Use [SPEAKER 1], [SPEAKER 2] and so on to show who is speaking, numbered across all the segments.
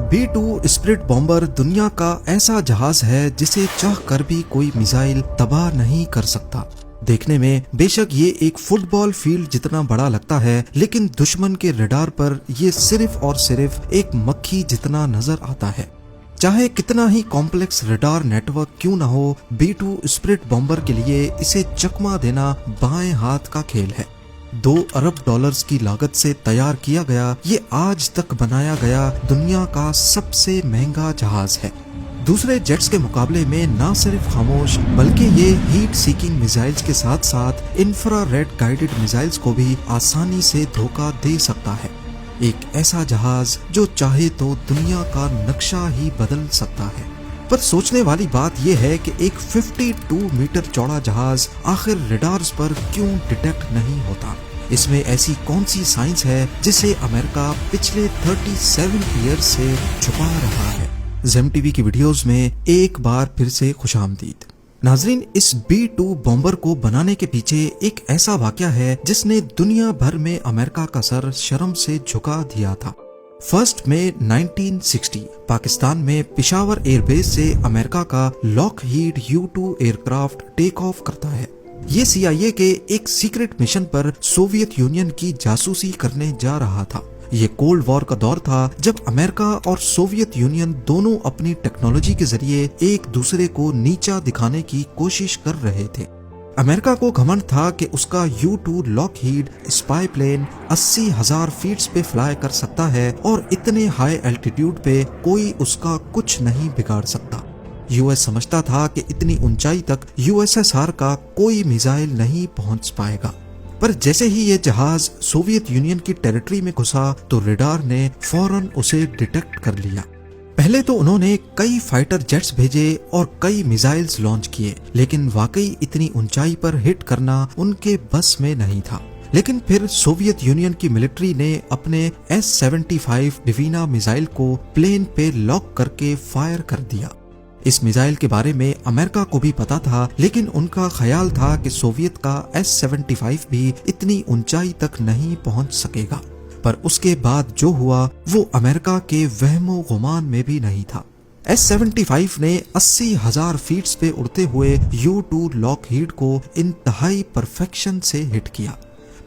[SPEAKER 1] B-2 split bomber दुनिया का ऐसा जहाज है जिसे चाह कर भी कोई मिसाइल तबाह नहीं कर सकता। देखने में बेशक ये एक फुटबॉल फील्ड जितना बड़ा लगता है, लेकिन दुश्मन के रडार पर ये सिर्फ और सिर्फ एक मक्खी जितना नजर आता है। चाहे कितना ही कॉम्प्लेक्स रडार नेटवर्क क्यों न हो, B-2 स्प्लिट बॉम्बर के लिए इसे चकमा देना बाएं हाथ का खेल है। 2 अरब डॉलर्स की लागत से तैयार किया गया ये आज तक बनाया गया दुनिया का सबसे महंगा जहाज है। दूसरे जेट्स के मुकाबले में न सिर्फ खामोश बल्कि ये हीट सीकिंग मिसाइल्स के साथ साथ इंफ्रारेड गाइडेड मिसाइल्स को भी आसानी से धोखा दे सकता है। एक ऐसा जहाज जो चाहे तो दुनिया का नक्शा ही बदल सकता है। पर सोचने वाली बात यह है कि एक 52 मीटर चौड़ा जहाज आखिर रडार्स पर क्यों डिटेक्ट नहीं होता। इसमें ऐसी कौन सी साइंस है जिसे अमेरिका पिछले 37 ईयर से छुपा रहा है। ज़ेम टीवी की वीडियोस में एक बार फिर से खुशामदीद। नाजरीन, इस B-2 बॉम्बर को बनाने के पीछे एक ऐसा वाकया है जिसने दुनिया भर में अमेरिका का सर शर्म से झुका दिया था। 1 मई 1960 पाकिस्तान में पिशावर एयरबेस से अमेरिका का Lockheed U-2 aircraft take off करता है। ये CIA के एक सीक्रेट मिशन पर सोवियत यूनियन की जासूसी करने जा रहा था। ये कोल्ड वॉर का दौर था जब अमेरिका और सोवियत यूनियन दोनों अपनी टेक्नोलॉजी के जरिए एक दूसरे को नीचा दिखाने की कोशिश कर रहे थे। अमेरिका को घमंड था कि उसका U-2 Lockheed spy plane 80,000 feet पे फ्लाई कर सकता है और इतने हाई एल्टीट्यूड पे कोई उसका कुछ नहीं बिगाड़ सकता। US समझता था कि इतनी ऊंचाई तक USSR का कोई मिसाइल नहीं पहुंच पाएगा। पर जैसे ही ये जहाज सोवियत यूनियन की टेरिटरी में घुसा तो रडार ने फौरन उसे डिटेक्ट कर लिया। पहले तो उन्होंने कई फाइटर जेट्स भेजे और कई मिसाइल्स लॉन्च किए, लेकिन वाकई इतनी ऊंचाई पर हिट करना उनके बस में नहीं था। लेकिन फिर सोवियत यूनियन की मिलिट्री ने अपने S-75 डिवीना मिसाइल को प्लेन पे लॉक करके फायर कर दिया। इस मिसाइल के बारे में अमेरिका को भी पता था, लेकिन उनका ख्याल था कि सोवियत का S-75 भी इतनी ऊंचाई तक नहीं पहुंच सकेगा। पर उसके बाद जो हुआ वो अमेरिका के वहमो गुमान में भी नहीं था। S-75 ने 80,000 फीट पे उड़ते हुए U-2 लॉकहीड को इंतहाई परफेक्शन से हिट किया।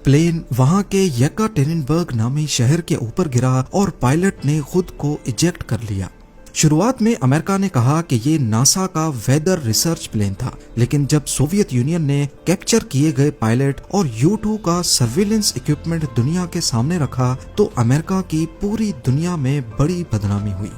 [SPEAKER 1] प्लेन वहां के येकाटेरिनबर्ग नामी शहर के ऊपर गिरा और पायलट ने खुद को इजेक्ट कर लिया। शुरुआत में अमेरिका ने कहा कि ये नासा का वेदर रिसर्च प्लेन था, लेकिन जब सोवियत यूनियन ने कैप्चर किए गए पायलट और U-2 का सर्विलेंस इक्विपमेंट दुनिया के सामने रखा तो अमेरिका की पूरी दुनिया में बड़ी बदनामी हुई।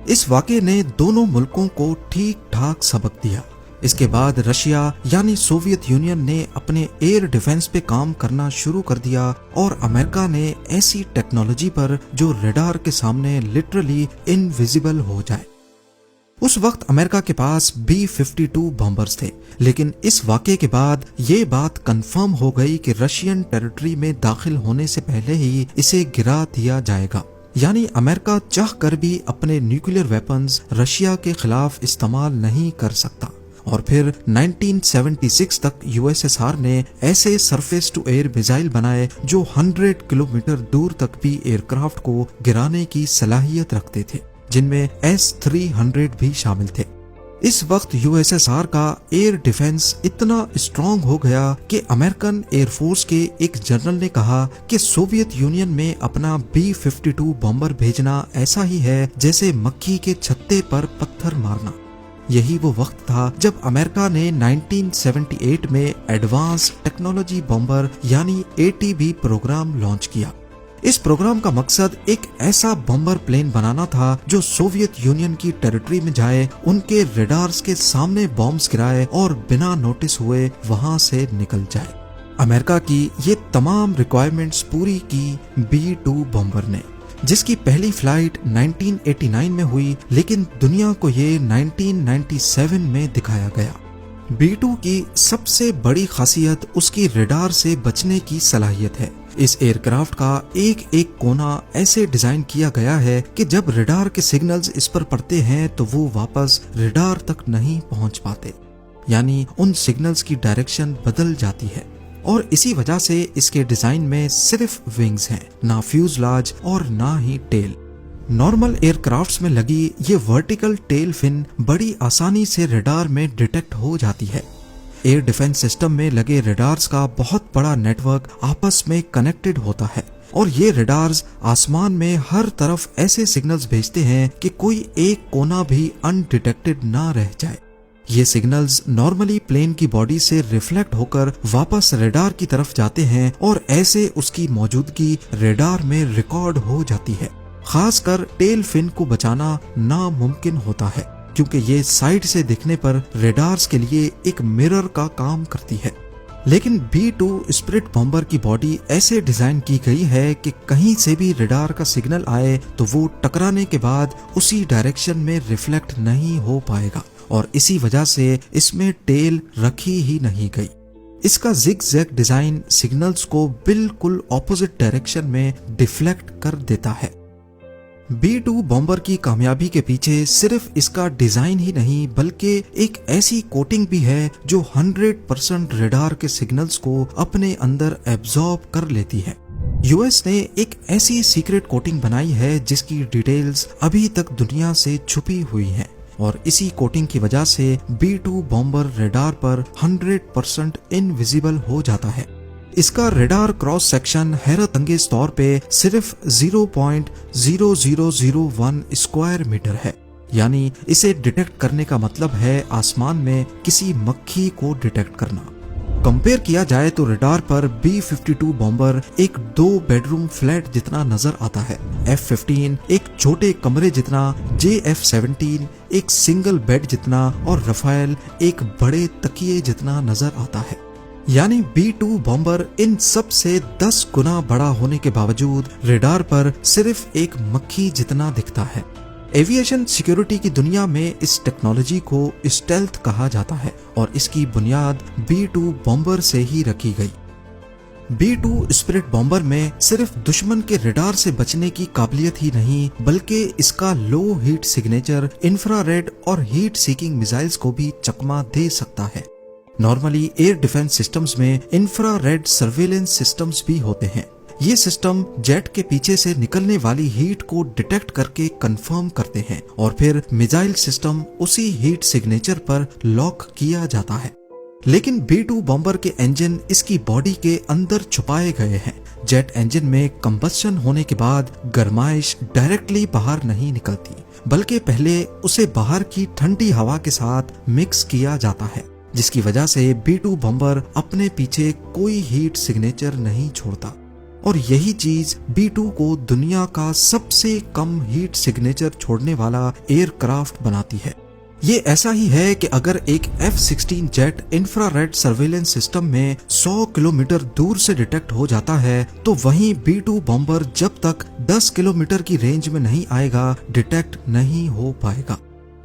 [SPEAKER 1] इस वाक़े ने दोनों मुल्कों को ठीक ठाक सबक दिया। इसके बाद रशिया यानी सोवियत यूनियन ने अपने एयर डिफेंस पे काम करना शुरू कर दिया और अमेरिका ने ऐसी टेक्नोलॉजी पर जो रडार के सामने लिटरली इनविजिबल हो जाए। उस वक्त अमेरिका के पास B-52 बॉम्बर्स थे, लेकिन इस वाक़े के बाद ये बात कंफर्म हो गई कि रशियन टेरिटरी में दाखिल होने से पहले ही इसे गिरा दिया जाएगा। यानी अमेरिका चाह कर भी अपने न्यूक्लियर वेपन्स रशिया के खिलाफ इस्तेमाल नहीं कर सकता। और फिर 1976 तक USSR ने ऐसे सरफेस टू एयर मिसाइल बनाए जो 100 किलोमीटर दूर तक भी एयरक्राफ्ट को गिराने की सलाहियत रखते थे, जिनमें S-300 भी शामिल थे। इस वक्त USSR का एयर डिफेंस इतना स्ट्रॉन्ग हो गया कि अमेरिकन एयरफोर्स के एक जनरल ने कहा कि सोवियत यूनियन में अपना B-52 बॉम्बर भेजना ऐसा ही है जैसे मक्खी के छत्ते पर पत्थर मारना। यही वो वक्त था जब अमेरिका ने 1978 में एडवांस टेक्नोलॉजी बॉम्बर यानी ATB प्रोग्राम लॉन्च किया। इस प्रोग्राम का मकसद एक ऐसा बॉम्बर प्लेन बनाना था जो सोवियत यूनियन की टेरिटरी में जाए, उनके रडार्स के सामने बॉम्ब्स गिराए और बिना नोटिस हुए वहां से निकल जाए। अमेरिका की ये तमाम रिक्वायरमेंट्स पूरी की B-2 बॉम्बर ने, जिसकी पहली फ्लाइट 1989 में हुई, लेकिन दुनिया को ये 1997 में दिखाया गया। B-2 की सबसे बड़ी खासियत उसकी रडार से बचने की सलाहियत है। इस एयरक्राफ्ट का एक एक कोना ऐसे डिजाइन किया गया है कि जब रडार के सिग्नल्स इस पर पड़ते हैं तो वो वापस रडार तक नहीं पहुंच पाते, यानी उन सिग्नल्स की डायरेक्शन बदल जाती है। और इसी वजह से इसके डिजाइन में सिर्फ विंग्स हैं, ना फ्यूजलाज और ना ही टेल। नॉर्मल एयरक्राफ्ट्स में लगी ये वर्टिकल टेल फिन बड़ी आसानी से रडार में डिटेक्ट हो जाती है। एयर डिफेंस सिस्टम में लगे रडार्स का बहुत बड़ा नेटवर्क आपस में कनेक्टेड होता है और ये रडार्स आसमान में हर तरफ ऐसे सिग्नल्स भेजते हैं कि कोई एक कोना भी अनडिटेक्टेड ना रह जाए। ये सिग्नल्स नॉर्मली प्लेन की बॉडी से रिफ्लेक्ट होकर वापस रडार की तरफ जाते हैं और ऐसे उसकी मौजूदगी रडार में रिकॉर्ड हो जाती है। खासकर टेल फिन को बचाना नामुमकिन होता है क्योंकि ये साइड से दिखने पर रडार्स के लिए एक मिरर का काम करती है। लेकिन B-2 स्पिरिट बॉम्बर की बॉडी ऐसे डिजाइन की गई है कि कहीं से भी रडार का सिग्नल आए तो वो टकराने के बाद उसी डायरेक्शन में रिफ्लेक्ट नहीं हो पाएगा और इसी वजह से इसमें टेल रखी ही नहीं गई। इसका जिग-जैग डिजाइन सिग्नल्स को बिल्कुल ऑपोजिट डायरेक्शन में डिफ्लेक्ट कर देता है। B-2 बॉम्बर की कामयाबी के पीछे सिर्फ इसका डिजाइन ही नहीं बल्कि एक ऐसी कोटिंग भी है जो 100% रडार के सिग्नल्स को अपने अंदर एब्जॉर्ब कर लेती है। यूएस ने एक ऐसी सीक्रेट कोटिंग बनाई है जिसकी डिटेल्स अभी तक दुनिया से छुपी हुई हैं और इसी कोटिंग की वजह से B-2 बॉम्बर रडार पर 100% इनविजिबल हो जाता है। इसका रडार क्रॉस सेक्शन हैरत अंगेज तौर पे सिर्फ 0.0001 स्क्वायर मीटर है, यानी इसे डिटेक्ट करने का मतलब है आसमान में किसी मक्खी को डिटेक्ट करना। कंपेयर किया जाए तो रडार पर B-52 बॉम्बर एक 2 बेडरूम फ्लैट जितना नजर आता है, F-15 एक छोटे कमरे जितना, JF-17 एक सिंगल बेड जितना और रफाएल एक बड़े तकिए जितना नजर आता है। यानी B-2 बॉम्बर इन सब से 10 गुना बड़ा होने के बावजूद रडार पर सिर्फ एक मक्खी जितना दिखता है। एविएशन सिक्योरिटी की दुनिया में इस टेक्नोलॉजी को स्टेल्थ कहा जाता है और इसकी बुनियाद B-2 बॉम्बर से ही रखी गई। B-2 स्पिरिट बॉम्बर में सिर्फ दुश्मन के रडार से बचने की काबिलियत ही नहीं बल्कि इसका लो हीट सिग्नेचर इंफ्रारेड और हीट सीकिंग मिसाइल्स को भी चकमा दे सकता है। नॉर्मली एयर डिफेंस सिस्टम्स में इंफ्रारेड सर्वेलेंस सिस्टम्स भी होते हैं। ये सिस्टम जेट के पीछे से निकलने वाली हीट को डिटेक्ट करके कंफर्म करते हैं और फिर मिसाइल सिस्टम उसी हीट सिग्नेचर पर लॉक किया जाता है। लेकिन B-2 बॉम्बर के इंजन इसकी बॉडी के अंदर छुपाए गए हैं। जेट इंजन में कंबस्शन होने के बाद गर्माइश डायरेक्टली बाहर नहीं निकलती बल्कि पहले उसे बाहर की ठंडी हवा के साथ मिक्स किया जाता है, जिसकी वजह से B-2 बॉम्बर अपने पीछे कोई हीट सिग्नेचर नहीं छोड़ता और यही चीज B-2 को दुनिया का सबसे कम हीट सिग्नेचर छोड़ने वाला एयरक्राफ्ट बनाती है। ये ऐसा ही है कि अगर एक F-16 jet infrared surveillance system में 100 किलोमीटर दूर से डिटेक्ट हो जाता है तो वहीं B-2 बॉम्बर जब तक 10 किलोमीटर की रेंज में नहीं आएगा डिटेक्ट नहीं हो पाएगा।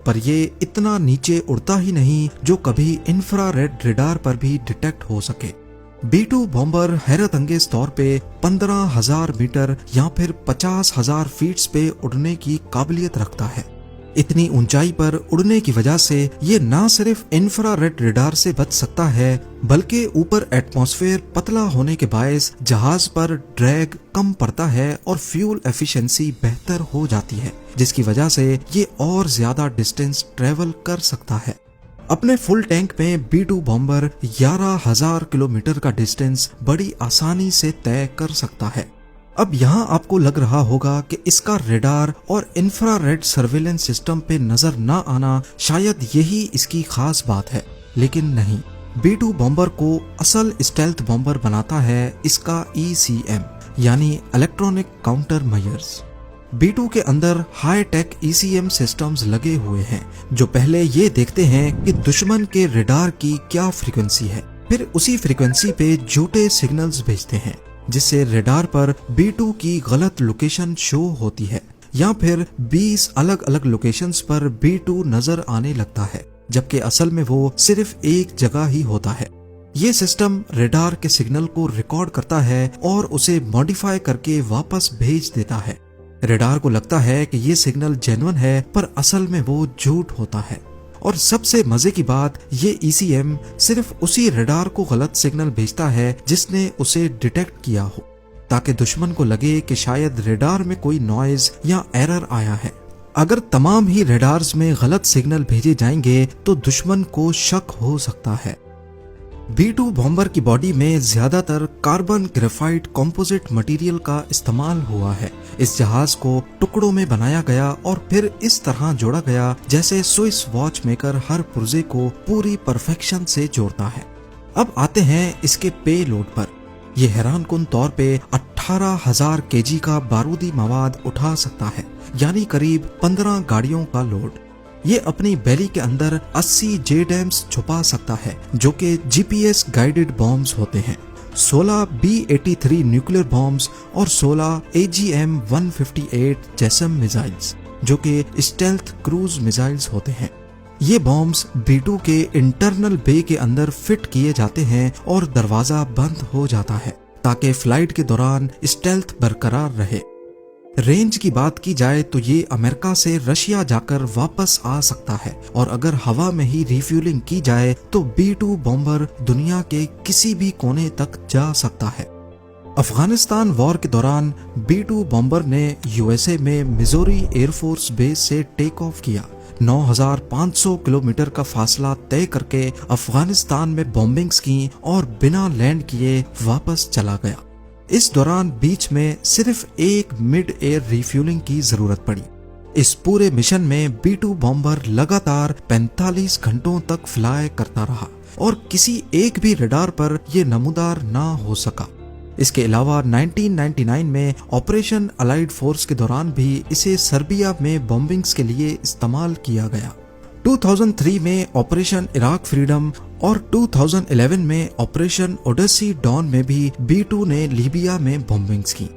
[SPEAKER 1] पर ये इतना नीचे उड़ता ही नहीं जो कभी इंफ्रारेड रडार पर भी डिटेक्ट हो सके। B-2 बॉम्बर हैरत अंगेज तौर पे 15,000 मीटर या फिर 50,000 फीट पे उड़ने की काबिलियत रखता है। इतनी ऊंचाई पर उड़ने की वजह से ये ना सिर्फ इंफ्रारेड रडार से बच सकता है बल्कि ऊपर एटमॉस्फेयर पतला होने के बायस जहाज पर ड्रैग कम पड़ता है और फ्यूल एफिशिएंसी बेहतर हो जाती है, जिसकी वजह से ये और ज्यादा डिस्टेंस ट्रेवल कर सकता है। अपने फुल टैंक में B-2 बॉम्बर 11,000 किलोमीटर का डिस्टेंस बड़ी आसानी से तय कर सकता है। अब यहाँ आपको लग रहा होगा कि इसका रडार और इंफ्रारेड सर्वेलेंस सिस्टम पे नजर न आना शायद यही इसकी खास बात है, लेकिन नहीं। B-2 बॉम्बर को असल स्टेल्थ बॉम्बर बनाता है इसका ECM यानी इलेक्ट्रॉनिक काउंटर मेजर्स। B-2 के अंदर हाई टेक ECM सिस्टम्स लगे हुए हैं जो पहले ये देखते हैं कि दुश्मन के रडार की क्या फ्रीक्वेंसी है, फिर उसी फ्रीक्वेंसी पे झूठे सिग्नल्स भेजते हैं जिससे रडार पर B-2 की गलत लोकेशन शो होती है या फिर 20 अलग अलग लोकेशंस पर B-2 नजर आने लगता है जबकि असल में वो सिर्फ एक जगह ही होता है। ये सिस्टम रडार के सिग्नल को रिकॉर्ड करता है और उसे मॉडिफाई करके वापस भेज देता है। रडार को लगता है कि ये सिग्नल जेन्युइन है पर असल में वो झूठ होता है। और सबसे मजे की बात, ये ECM सिर्फ उसी रडार को गलत सिग्नल भेजता है जिसने उसे डिटेक्ट किया हो। ताकि दुश्मन को लगे कि शायद रेडार में कोई नॉइज या एरर आया है। अगर तमाम ही रेडार्स में गलत सिग्नल भेजे जाएंगे तो दुश्मन को शक हो सकता है। B-2 बॉम्बर की बॉडी में ज्यादातर कार्बन ग्रेफाइट कंपोजिट मटेरियल का इस्तेमाल हुआ है। इस जहाज को टुकड़ों में बनाया गया और फिर इस तरह जोड़ा गया जैसे स्विस वॉच मेकर हर पुर्जे को पूरी परफेक्शन से जोड़ता है। अब आते हैं इसके पे लोड पर। यह हैरानकुन तौर पे 18,000 केजी का बारूदी मवाद उठा सकता है, यानी करीब 15 गाड़ियों का लोड। ये अपनी बैली के अंदर 80 जेडैम्स छुपा सकता है, जो कि GPS गाइडेड बॉम्ब्स होते हैं, 16 B-83 न्यूक्लियर बॉम्ब्स और 16 AGM-158 जैसम मिसाइल्स, जो कि स्टेल्थ क्रूज मिसाइल्स होते हैं। ये बॉम्ब्स B-2 के इंटरनल बे के अंदर फिट किए जाते हैं और दरवाजा बंद हो जाता है ताकि फ्लाइट के दौरान स्टेल्थ बरकरार रहे। रेंज की बात की जाए तो ये अमेरिका से रशिया जाकर वापस आ सकता है और अगर हवा में ही रिफ्यूलिंग की जाए तो B-2 बॉम्बर दुनिया के किसी भी कोने तक जा सकता है। अफगानिस्तान वॉर के दौरान B-2 बॉम्बर ने USA में मिजोरी एयरफोर्स बेस से टेक ऑफ किया। 9,500 किलोमीटर का फासला तय करके अफगानिस्तान में बॉम्बिंग्स की और बिना लैंड किए वापस चला गया। इस दौरान बीच में सिर्फ एक मिड एयर रिफ्यूलिंग की जरूरत पड़ी। इस पूरे मिशन में B-2 बॉम्बर लगातार 45 घंटों तक फ्लाई करता रहा और किसी एक भी रडार पर यह नमूदार ना हो सका। इसके अलावा 1999 में ऑपरेशन अलाइड फोर्स के दौरान भी इसे सर्बिया में बॉम्बिंग्स के लिए इस्तेमाल किया गया। 2003 में ऑपरेशन इराक फ्रीडम और 2011 में ऑपरेशन ओडेसी डॉन में भी B-2 ने लीबिया में बॉम्बिंग्स की।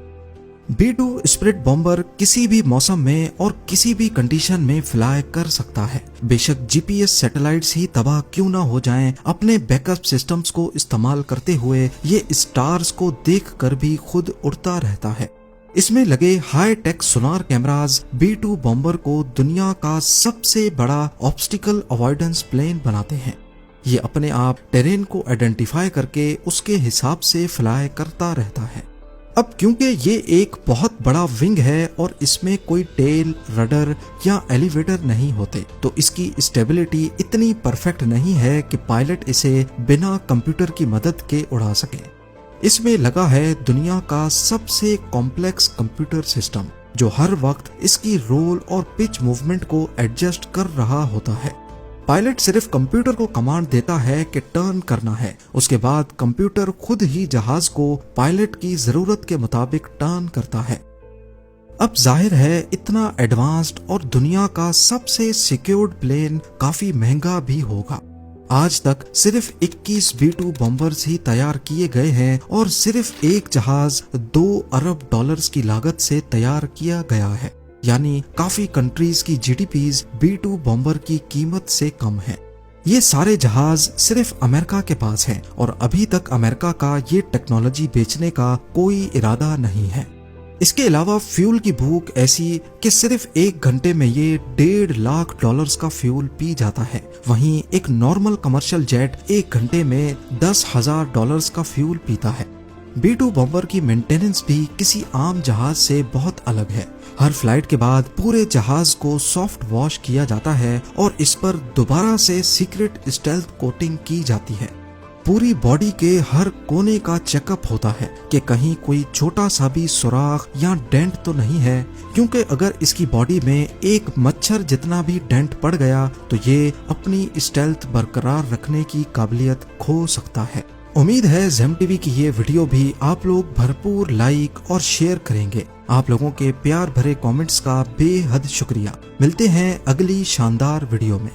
[SPEAKER 1] B-2 स्प्रिट बॉम्बर किसी भी मौसम में और किसी भी कंडीशन में फ्लाई कर सकता है। बेशक GPS सैटेलाइट्स ही तबाह क्यों ना हो जाएं, अपने बैकअप सिस्टम्स को इस्तेमाल करते हुए ये स्टार्स को देखकर भी खुद उड़ता रहता है। इसमें लगे हाई टेक सोनार कैमरास B-2 बॉम्बर को दुनिया का सबसे बड़ा ऑब्स्टिकल अवॉइडेंस प्लेन बनाते हैं। ये अपने आप टेरेन को आइडेंटिफाई करके उसके हिसाब से फ्लाई करता रहता है। अब क्योंकि ये एक बहुत बड़ा विंग है और इसमें कोई टेल, रडर या एलिवेटर नहीं होते, तो इसकी स्टेबिलिटी इतनी परफेक्ट नहीं है कि पायलट इसे बिना कंप्यूटर की मदद के उड़ा सके। इसमें लगा है दुनिया का सबसे कॉम्प्लेक्स कंप्यूटर सिस्टम, जो हर वक्त इसकी रोल और पिच मूवमेंट को एडजस्ट कर रहा होता है। पायलट सिर्फ कंप्यूटर को कमांड देता है कि टर्न करना है, उसके बाद कंप्यूटर खुद ही जहाज को पायलट की जरूरत के मुताबिक टर्न करता है। अब जाहिर है इतना एडवांस्ड और दुनिया का सबसे सिक्योर्ड प्लेन काफी महंगा भी होगा। आज तक सिर्फ 21 B-2 बॉम्बर्स ही तैयार किए गए हैं और सिर्फ एक जहाज $2 अरब की लागत से तैयार किया गया है, यानी काफी कंट्रीज की GDPs B-2 बॉम्बर की कीमत से कम है। ये सारे जहाज सिर्फ अमेरिका के पास हैं और अभी तक अमेरिका का ये टेक्नोलॉजी बेचने का कोई इरादा नहीं है। इसके अलावा फ्यूल की भूख ऐसी कि सिर्फ 1 घंटे में ये $1.5 लाख का फ्यूल पी जाता है। वहीं एक नॉर्मल कमर्शियल जेट 1 घंटे में $10,000 का फ्यूल पीता है। B-2 बॉम्बर की मेंटेनेंस भी किसी आम जहाज से बहुत अलग है। हर फ्लाइट के बाद पूरे जहाज को सॉफ्ट वॉश किया जाता है और इस पर दोबारा से सीक्रेट स्टेल्थ कोटिंग की जाती है। पूरी बॉडी के हर कोने का चेकअप होता है कि कहीं कोई छोटा सा भी सुराख या डेंट तो नहीं है, क्योंकि अगर इसकी बॉडी में एक मच्छर जितना भी डेंट पड़ गया तो ये अपनी स्टेल्थ बरकरार रखने की काबिलियत खो सकता है। उम्मीद है ज़ेम टीवी की ये वीडियो भी आप लोग भरपूर लाइक और शेयर करेंगे। आप लोगों के प्यार भरे कमेंट्स का बेहद शुक्रिया। मिलते हैं अगली शानदार वीडियो में।